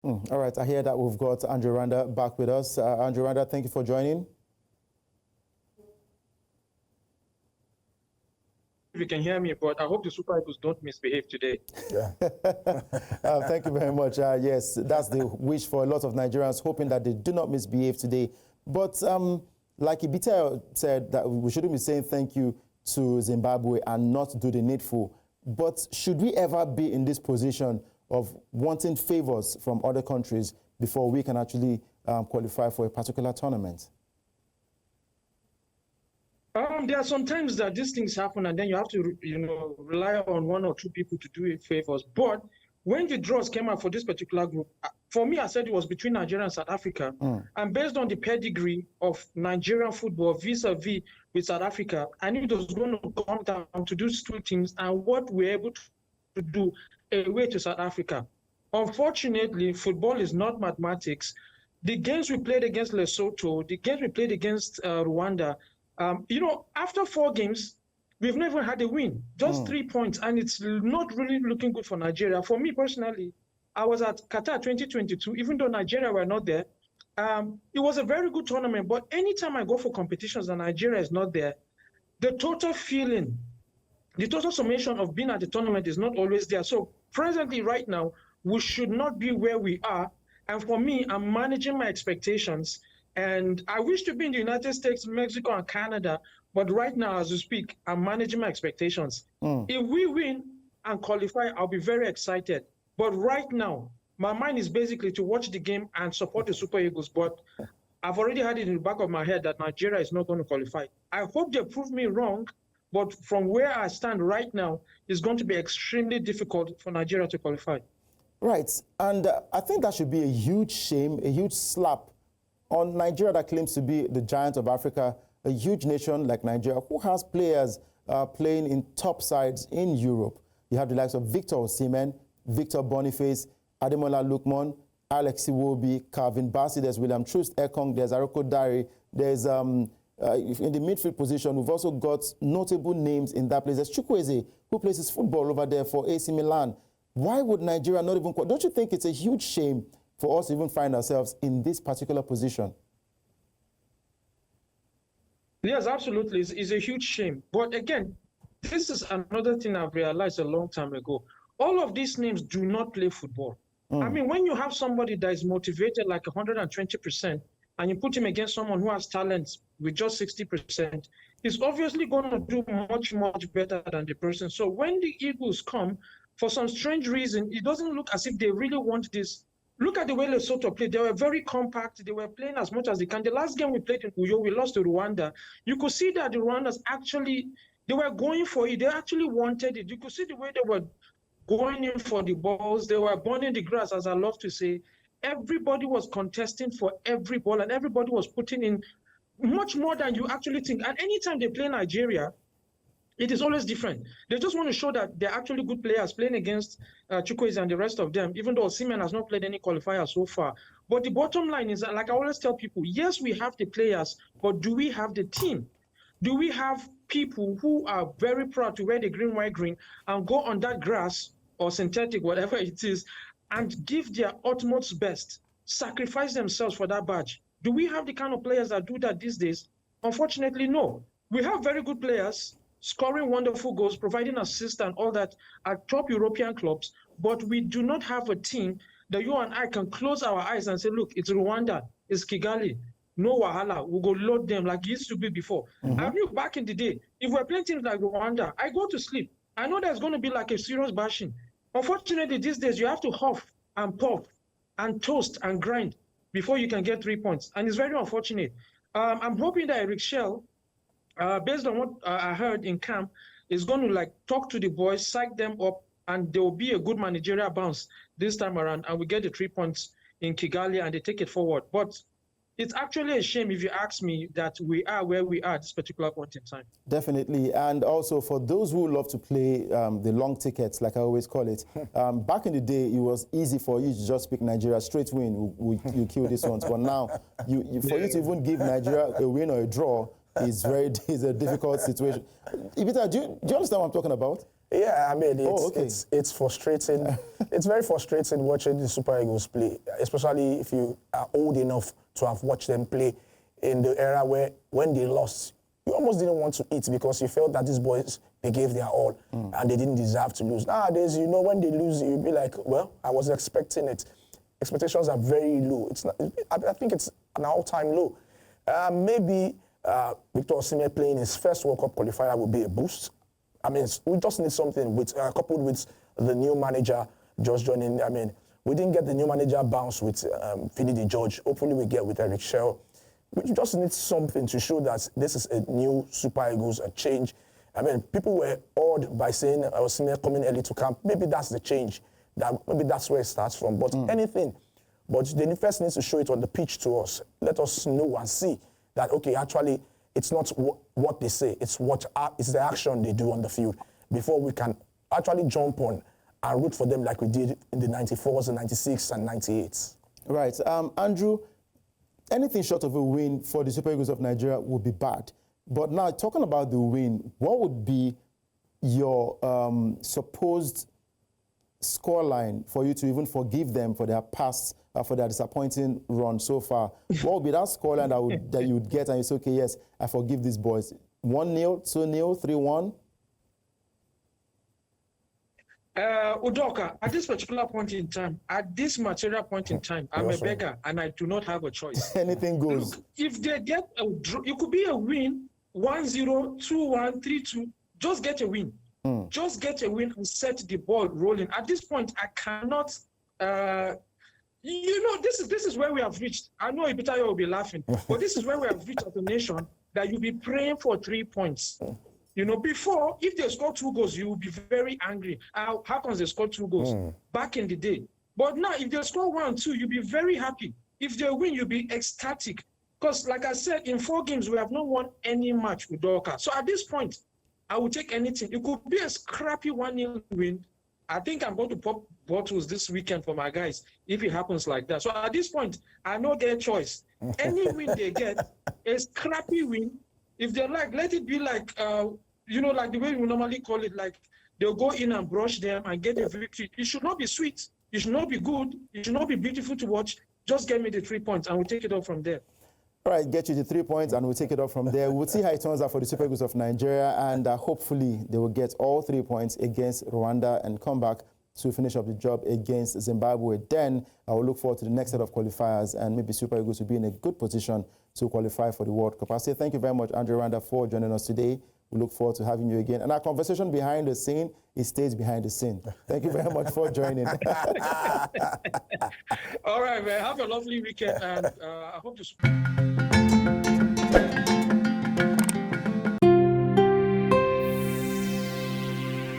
All right, I hear that we've got Andrew Rwanda back with us. Andrew Rwanda, thank you for joining. If you can hear me, but I hope the Super Eagles don't misbehave today. Yeah. Thank you very much. Yes, that's the wish for a lot of Nigerians, hoping that they do not misbehave today. But like Ibitayo said, that we shouldn't be saying thank you to Zimbabwe and not do the needful. But should we ever be in this position of wanting favors from other countries before we can actually qualify for a particular tournament? There are some times that these things happen, and then you have to, rely on one or two people to do you favors. But when the draws came out for this particular group, for me, I said it was between Nigeria and South Africa. And based on the pedigree of Nigerian football vis-a-vis with South Africa, I knew it was going to come down to those two teams and what we're able to do away to South Africa. Unfortunately, football is not mathematics. The games we played against Lesotho, the games we played against Rwanda, after 4 games, we've never had a win, just 3 points, and it's not really looking good for Nigeria. For me personally, I was at Qatar 2022, even though Nigeria were not there. It was a very good tournament, but anytime I go for competitions and Nigeria is not there, the total feeling, the total summation of being at the tournament is not always there. So presently, right now, we should not be where we are. And for me, I'm managing my expectations. And I wish to be in the United States, Mexico, and Canada. But right now, as we speak, I'm managing my expectations. If we win and qualify, I'll be very excited. But right now, my mind is basically to watch the game and support the Super Eagles. But I've already had it in the back of my head that Nigeria is not going to qualify. I hope they prove me wrong. But from where I stand right now, it's going to be extremely difficult for Nigeria to qualify. Right. And I think that should be a huge shame, a huge slap on Nigeria that claims to be the giant of Africa, a huge nation like Nigeria, who has players playing in top sides in Europe. You have the likes of Victor Osimhen, Victor Boniface, Ademola Lookman, Alex Iwobi, Calvin Bassey, there's William Ekong, there's Aroko Dari, there's in the midfield position, we've also got notable names in that place. There's Chukwueze, who plays his football over there for AC Milan. Why would Nigeria not even... Don't you think it's a huge shame for us to even find ourselves in this particular position? Yes, absolutely. It's a huge shame. But again, this is another thing I've realized a long time ago. All of these names do not play football. I mean, when you have somebody that is motivated like 120% and you put him against someone who has talent with just 60%, he's obviously going to do much, much better than the person. So when the Eagles come, for some strange reason, it doesn't look as if they really want this. Look at the way Lesotho played. They were very compact. They were playing as much as they can. The last game we played in Uyo, we lost to Rwanda. You could see that the Rwandans actually, they were going for it. They actually wanted it. You could see the way they were going in for the balls. They were burning the grass, as I love to say. Everybody was contesting for every ball, and everybody was putting in much more than you actually think. And anytime they play Nigeria, it is always different. They just want to show that they're actually good players playing against Chukwueze and the rest of them, even though Osimhen has not played any qualifier so far. But the bottom line is that, like I always tell people, yes, we have the players, but do we have the team? Do we have people who are very proud to wear the green, white, green and go on that grass or synthetic, whatever it is, and give their utmost best, sacrifice themselves for that badge? Do we have the kind of players that do that these days? Unfortunately, no. We have very good players, scoring wonderful goals, providing assists and all that at top European clubs, but we do not have a team that you and I can close our eyes and say, look, it's Rwanda, it's Kigali, no wahala, we'll go load them like it used to be before. I knew back in the day, if we're playing teams like Rwanda, I go to sleep. I know there's going to be like a serious bashing. Unfortunately, these days, you have to huff and puff and toast and grind before you can get 3 points. And it's very unfortunate. I'm hoping that Eric Chelle, based on what I heard in camp, is going to talk to the boys, psych them up, and there will be a good managerial bounce this time around, and we get the 3 points in Kigali and they take it forward. But it's actually a shame, if you ask me, that we are where we are at this particular point in time. Definitely. And also for those who love to play the long tickets, like I always call it, back in the day, it was easy for you to just pick Nigeria straight win. You kill this one. But now, for you to even give Nigeria a win or a draw is a difficult situation. Ibita, do you understand what I'm talking about? Yeah, I mean, okay. it's frustrating. It's very frustrating watching the Super Eagles play, especially if you are old enough to have watched them play in the era where, when they lost, you almost didn't want to eat because you felt that these boys, they gave their all and they didn't deserve to lose. Nowadays, you know, when they lose, you'll be like, well, I was expecting it. Expectations are very low. It's not, I think it's an all-time low. Maybe Victor Osimhen playing his first World Cup qualifier would be a boost. I mean, we just need something with coupled with the new manager just joining. I mean, we didn't get the new manager bounce with Finidi George. Hopefully we get with Eric Chelle. We just need something to show that this is a new Super Eagles, a change. I mean, people were awed by saying Osimhen coming early to camp. Maybe that's the change. Maybe that's where it starts from. But anything. But they first need to show it on the pitch to us. Let us know and see that, okay, actually, it's not what they say. It's it's the action they do on the field before we can actually jump on and root for them like we did in the 94s and 96 and 98s. Right. Andrew, anything short of a win for the Super Eagles of Nigeria would be bad. But now, talking about the win, what would be your supposed scoreline for you to even forgive them for their past, for their disappointing run so far? What would be that scoreline that you would get and you say, okay, yes, I forgive these boys? 1-0, 2-0, 3-1? Udoka, at this particular point in time, I'm a beggar and I do not have a choice. Anything goes. Look, if they get a draw, it could be a win, 1-0, 2-1, 3-2, just get a win. Just get a win and set the ball rolling. At this point, I cannot, you know, this is where we have reached. I know Ibitayo will be laughing, but this is where we have reached as a nation, that you'll be praying for 3 points. You know, before, if they score 2 goals, you will be very angry. How comes they score 2 goals back in the day? But now, if they score 1, 2, you'll be very happy. If they win, you'll be ecstatic. Because, like I said, in 4 games, we have not won any match with Udoka. So at this point, I will take anything. It could be a scrappy 1-0 win. I think I'm going to pop bottles this weekend for my guys if it happens like that. So at this point, I know their choice. Any win they get, a scrappy win. If they like, let it be like, you know, like the way we normally call it, like they'll go in and brush them and get a victory. It should not be sweet. It should not be good. It should not be beautiful to watch. Just get me the 3 points and we'll take it off from there. All right, get you the 3 points and we'll take it off from there. We'll see how it turns out for the Super Eagles of Nigeria, and hopefully they will get all 3 points against Rwanda and come back to finish up the job against Zimbabwe. Then I will look forward to the next set of qualifiers, and maybe Super Eagles will be in a good position to qualify for the World Cup. I say thank you very much, Andrew Rwanda, for joining us today. We look forward to having you again. And our conversation behind the scene, it stays behind the scene. Thank you very much for joining. All right, man. Have a lovely weekend, and I hope to...